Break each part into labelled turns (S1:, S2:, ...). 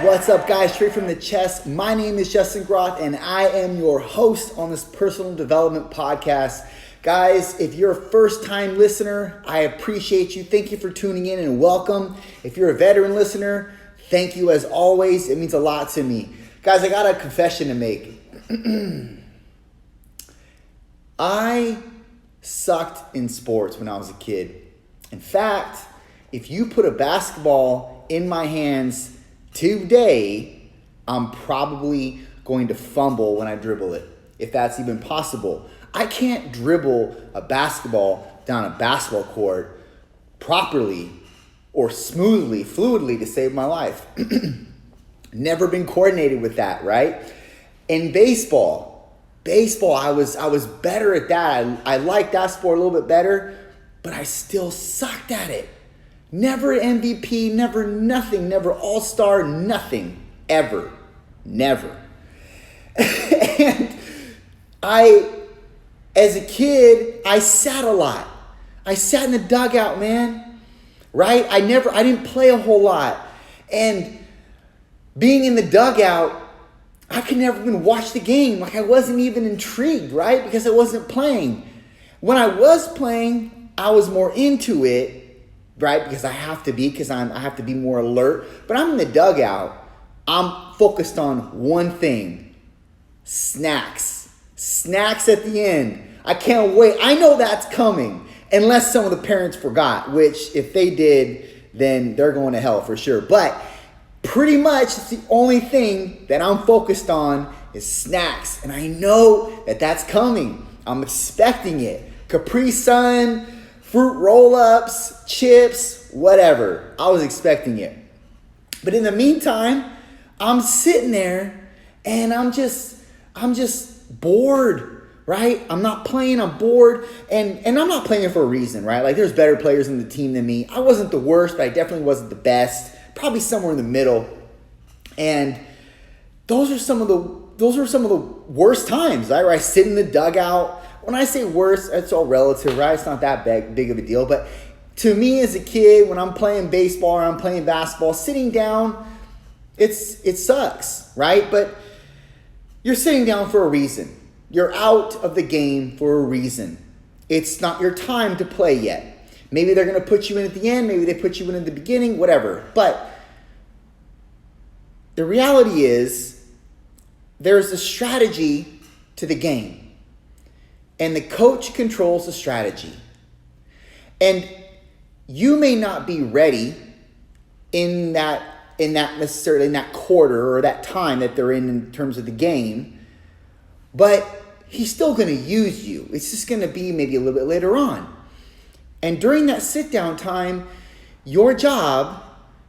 S1: What's up, guys? Straight from the chest. My name is Justin Groth, and I am your host on this personal development podcast. Guys, if you're a first-time listener, I appreciate you. Thank you for tuning in and welcome. If you're a veteran listener, thank you as always. It means a lot to me. Guys, I got a confession to make. I sucked in sports when I was a kid. In fact, if you put a basketball in my hands today, I'm probably going to fumble when I dribble it, if that's even possible. I can't dribble a basketball down a basketball court properly or smoothly, fluidly to save my life. Never been coordinated with that, right? In baseball, I was better at that. I liked that sport a little bit better, but I still sucked at it. Never MVP, never nothing, never all-star, nothing, ever, never. And as a kid, I sat a lot. I sat in the dugout, man, right? I didn't play a whole lot. And being in the dugout, I could never even watch the game. Like I wasn't even intrigued, right? Because I wasn't playing. When I was playing, I was more into it, right? Because I have to be, I have to be more alert. But I'm in the dugout. I'm focused on one thing. Snacks. Snacks at the end. I can't wait. I know that's coming. Unless some of the parents forgot, which if they did, then they're going to hell for sure. But pretty much the only thing that I'm focused on is snacks. And I know that that's coming. I'm expecting it. Capri Sun, fruit roll-ups, chips, whatever. I was expecting it. But in the meantime, I'm sitting there and I'm just bored, right? I'm not playing, I'm bored. And I'm not playing for a reason, right? Like there's better players in the team than me. I wasn't the worst, but I definitely wasn't the best. Probably somewhere in the middle. And those are some of the worst times, right? Where I sit in the dugout. When I say worst, it's all relative, right? It's not that big of a deal. But to me as a kid, when I'm playing baseball or I'm playing basketball, sitting down, it sucks, right? But you're sitting down for a reason. You're out of the game for a reason. It's not your time to play yet. Maybe they're going to put you in at the end. Maybe they put you in at the beginning, whatever. But the reality is there's a strategy to the game. And the coach controls the strategy. And you may not be ready in that quarter or that time that they're in terms of the game, but he's still going to use you. It's just going to be maybe a little bit later on. And during that sit-down time, your job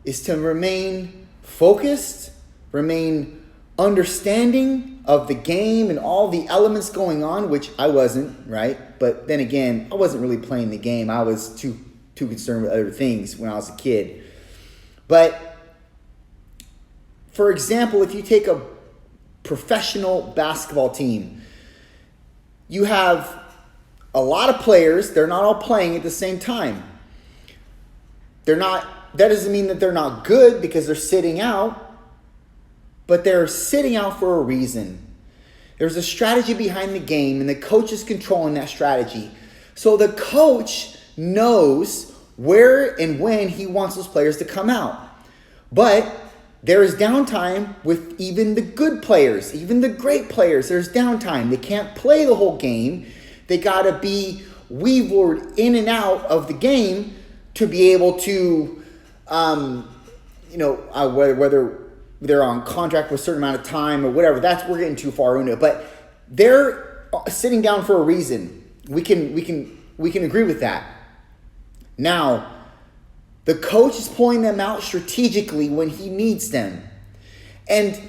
S1: is to remain focused, remain understanding of the game and all the elements going on, which I wasn't, right? But then again, I wasn't really playing the game. I was too concerned with other things when I was a kid. But for example, if you take a professional basketball team, you have a lot of players. They're not all playing at the same time. That doesn't mean that they're not good because they're sitting out, but they're sitting out for a reason. There's a strategy behind the game, and the coach is controlling that strategy. So the coach knows where and when he wants those players to come out. But there is downtime with even the good players, even the great players. There's downtime. They can't play the whole game. They got to be weavered in and out of the game to be able to, whether they're on contract with a certain amount of time or whatever. We're getting too far into it. But they're sitting down for a reason. We can agree with that. Now, the coach is pulling them out strategically when he needs them. And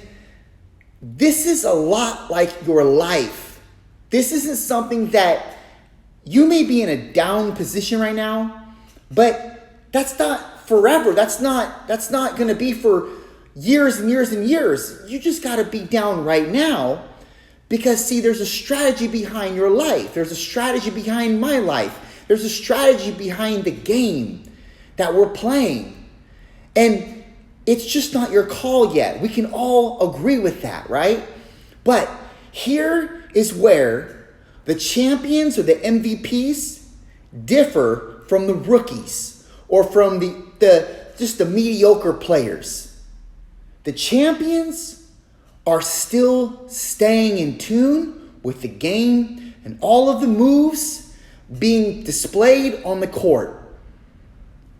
S1: this is a lot like your life. This isn't something that you may be in a down position right now, but that's not forever. That's not going to be for years and years and years. You just got to be down right now because, see, there's a strategy behind your life. There's a strategy behind my life. There's a strategy behind the game that we're playing. And It's just not your call yet. We can all agree with that, right? But here is where the champions or the MVPs differ from the rookies or from just the mediocre players. The champions are still staying in tune with the game and all of the moves being displayed on the court.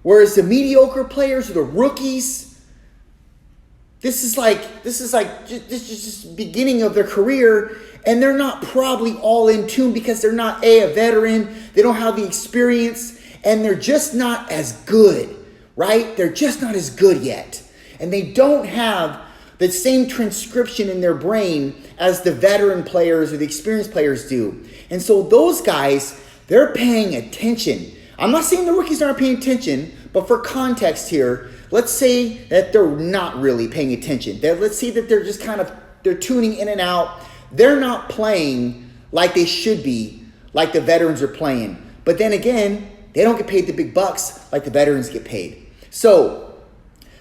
S1: Whereas the mediocre players or the rookies, this is just beginning of their career, and they're not probably all in tune because they're not a veteran, they don't have the experience, and they're just not as good, right? They're just not as good yet. And they don't have the same transcription in their brain as the veteran players or the experienced players do. And so those guys, they're paying attention. I'm not saying the rookies aren't paying attention, but for context here, let's say that they're not really paying attention. Let's say that they're just they're tuning in and out. They're not playing like they should be, like the veterans are playing. But then again, they don't get paid the big bucks like the veterans get paid. So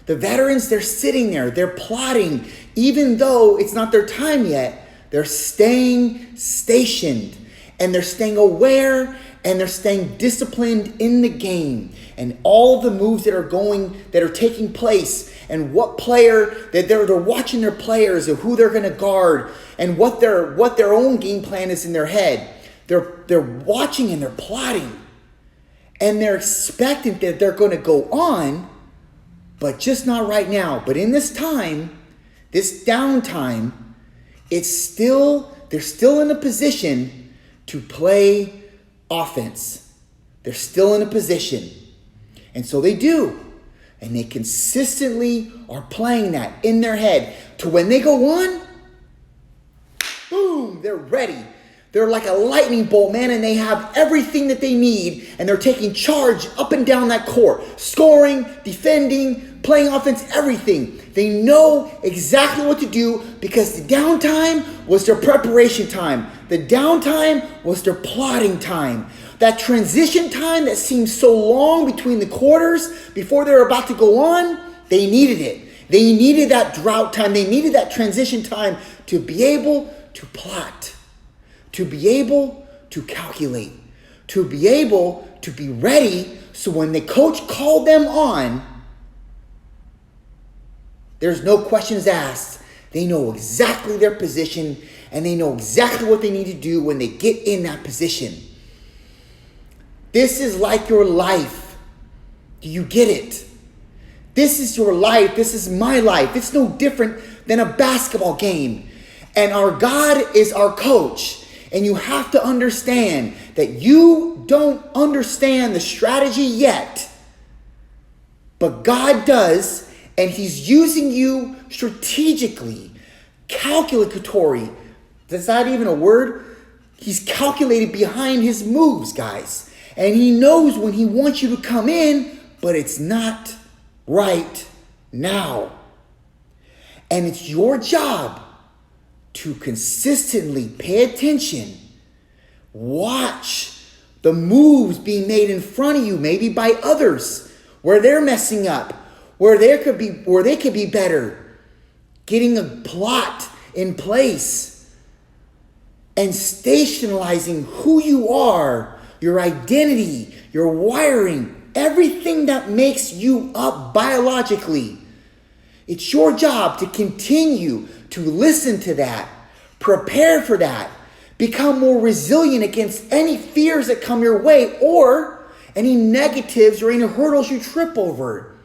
S1: the veterans, they're sitting there, they're plotting. Even though it's not their time yet, they're staying stationed and they're staying aware and they're staying disciplined in the game and all the moves that are taking place and what player that they're watching their players and who they're going to guard and what their own game plan is in their head. They're watching and they're plotting and they're expecting that they're going to go on, but just not right now. But in this time, this downtime, they're still in a position to play offense. They're still in a position. And so they do. And they consistently are playing that in their head to when they go on, boom, they're ready. They're like a lightning bolt, man, and they have everything that they need, and they're taking charge up and down that court, scoring, defending, playing offense, everything. They know exactly what to do because the downtime was their preparation time. The downtime was their plotting time. That transition time that seems so long between the quarters before they're about to go on, they needed it. They needed that drought time. They needed that transition time to be able to plot, to be able to calculate, to be able to be ready so when the coach called them on, there's no questions asked. They know exactly their position and they know exactly what they need to do when they get in that position. This is like your life. Do you get it? This is your life. This is my life. It's no different than a basketball game. And our God is our coach. And you have to understand that you don't understand the strategy yet. But God does. And he's using you strategically, calculatory. Is that even a word? He's calculated behind his moves, guys. And he knows when he wants you to come in, but it's not right now. And it's your job to consistently pay attention. Watch the moves being made in front of you, maybe by others, where they're messing up, where they could be better. Getting a plot in place and stationalizing who you are, your identity, your wiring, everything that makes you up biologically. It's your job to continue to listen to that, prepare for that, become more resilient against any fears that come your way or any negatives or any hurdles you trip over.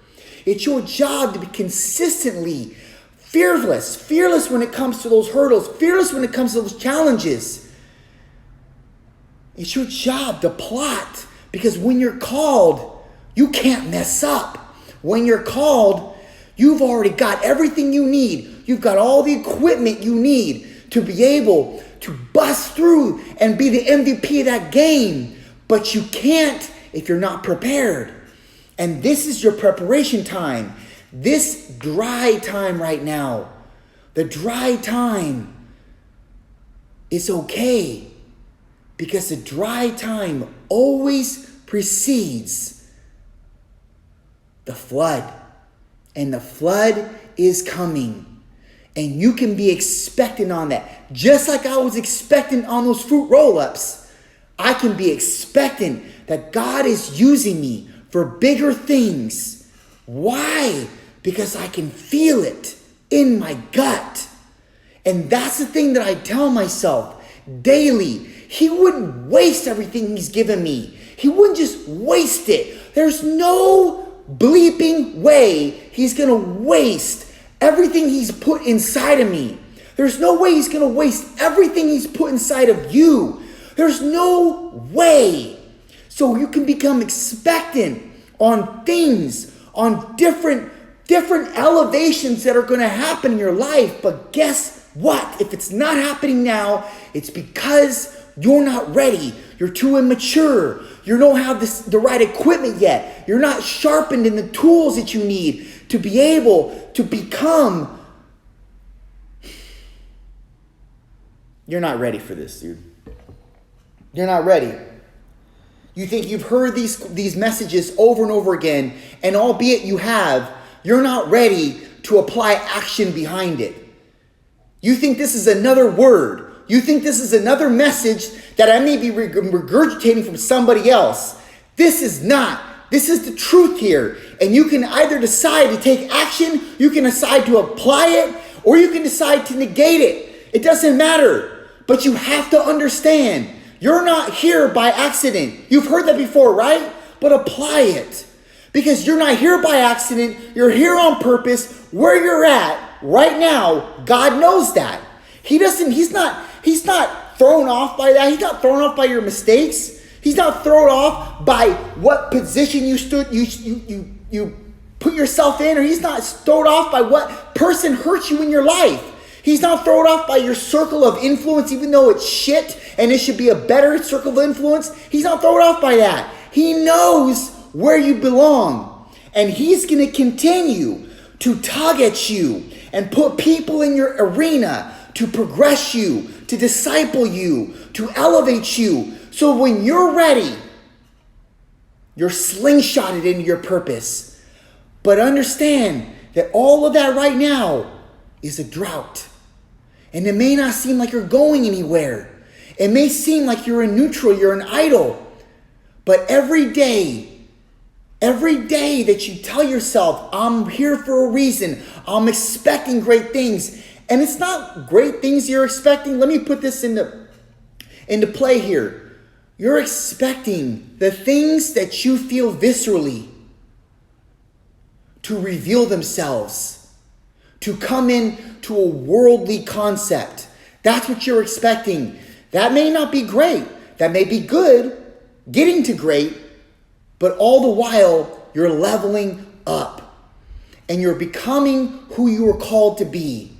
S1: It's your job to be consistently fearless when it comes to those hurdles, fearless when it comes to those challenges. It's your job to plot because when you're called, you can't mess up. When you're called, you've already got everything you need. You've got all the equipment you need to be able to bust through and be the MVP of that game. But you can't if you're not prepared. And this is your preparation time. This dry time right now, the dry time is okay. Because the dry time always precedes the flood. And the flood is coming. And you can be expectant on that. Just like I was expectant on those fruit roll-ups, I can be expectant that God is using me for bigger things. Why? Because I can feel it in my gut. And that's the thing that I tell myself daily. He wouldn't waste everything he's given me. He wouldn't just waste it. There's no bleeping way he's going to waste everything he's put inside of me. There's no way he's going to waste everything he's put inside of you. There's no way. So you can become expectant on things, on different elevations that are going to happen in your life. But guess what? If it's not happening now, it's because you're not ready. You're too immature. You don't have the right equipment yet. You're not sharpened in the tools that you need to be able to become. You're not ready for this, dude. You're not ready. You think you've heard these messages over and over again, and albeit you have, you're not ready to apply action behind it. You think this is another word. You think this is another message that I may be regurgitating from somebody else. This is not. This is the truth here. And you can either decide to take action, you can decide to apply it, or you can decide to negate it. It doesn't matter. But you have to understand, you're not here by accident. You've heard that before, right? But apply it. Because you're not here by accident. You're here on purpose. Where you're at right now, God knows that. He's not thrown off by that. He's not thrown off by your mistakes. He's not thrown off by what position you put yourself in, or he's not thrown off by what person hurt you in your life. He's not thrown off by your circle of influence, even though it's shit and it should be a better circle of influence. He's not thrown off by that. He knows where you belong, and he's going to continue to tug at you and put people in your arena to progress you, to disciple you, to elevate you. So when you're ready, you're slingshotted into your purpose. But understand that all of that right now is a drought. And it may not seem like you're going anywhere. It may seem like you're in neutral, you're an idle. But every day that you tell yourself, I'm here for a reason, I'm expecting great things, and it's not great things you're expecting. Let me put this into play here. You're expecting the things that you feel viscerally to reveal themselves, to come into a worldly concept. That's what you're expecting. That may not be great. That may be good, getting to great, but all the while you're leveling up and you're becoming who you were called to be.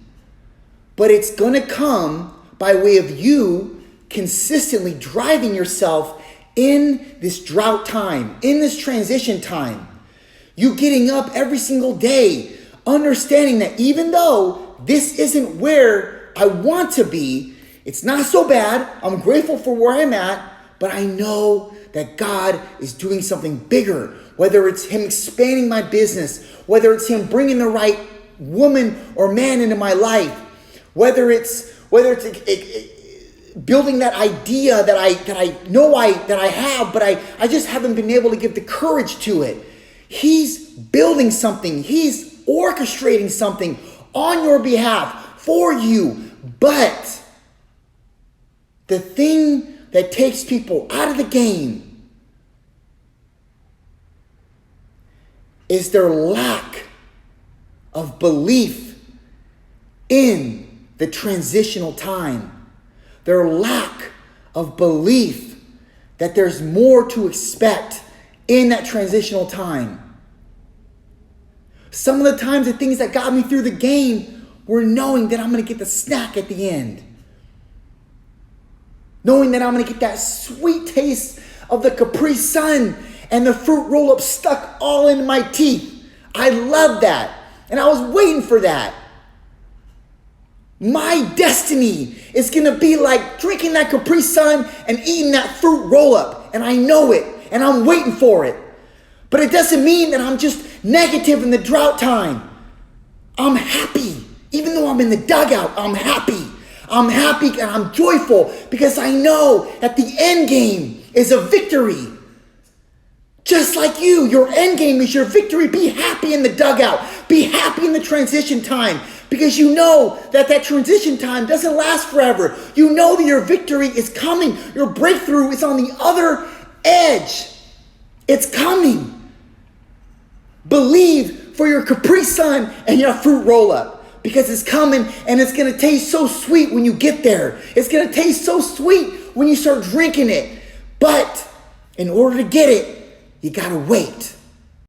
S1: But it's going to come by way of you consistently driving yourself in this drought time, in this transition time. You getting up every single day, understanding that even though this isn't where I want to be, it's not so bad. I'm grateful for where I'm at, but I know that God is doing something bigger, whether it's him expanding my business, whether it's him bringing the right woman or man into my life, whether it's building that idea that I know that I have, but I just haven't been able to give the courage to it. He's building something. He's orchestrating something on your behalf for you. But the thing that takes people out of the game is their lack of belief in the transitional time. Their lack of belief that there's more to expect in that transitional time. Some of the times, the things that got me through the game were knowing that I'm going to get the snack at the end. Knowing that I'm going to get that sweet taste of the Capri Sun and the fruit roll-up stuck all in my teeth. I love that. And I was waiting for that. My destiny is going to be like drinking that Capri Sun and eating that fruit roll-up. And I know it. And I'm waiting for it. But it doesn't mean that I'm just negative in the drought time. I'm happy. Even though I'm in the dugout, I'm happy. I'm happy and I'm joyful because I know that the end game is a victory. Just like you, your end game is your victory. Be happy in the dugout. Be happy in the transition time because you know that that transition time doesn't last forever. You know that your victory is coming. Your breakthrough is on the other edge. It's coming. Believe for your Capri Sun and your fruit roll-up because it's coming and it's going to taste so sweet when you get there. It's going to taste so sweet when you start drinking it. But in order to get it, you got to wait.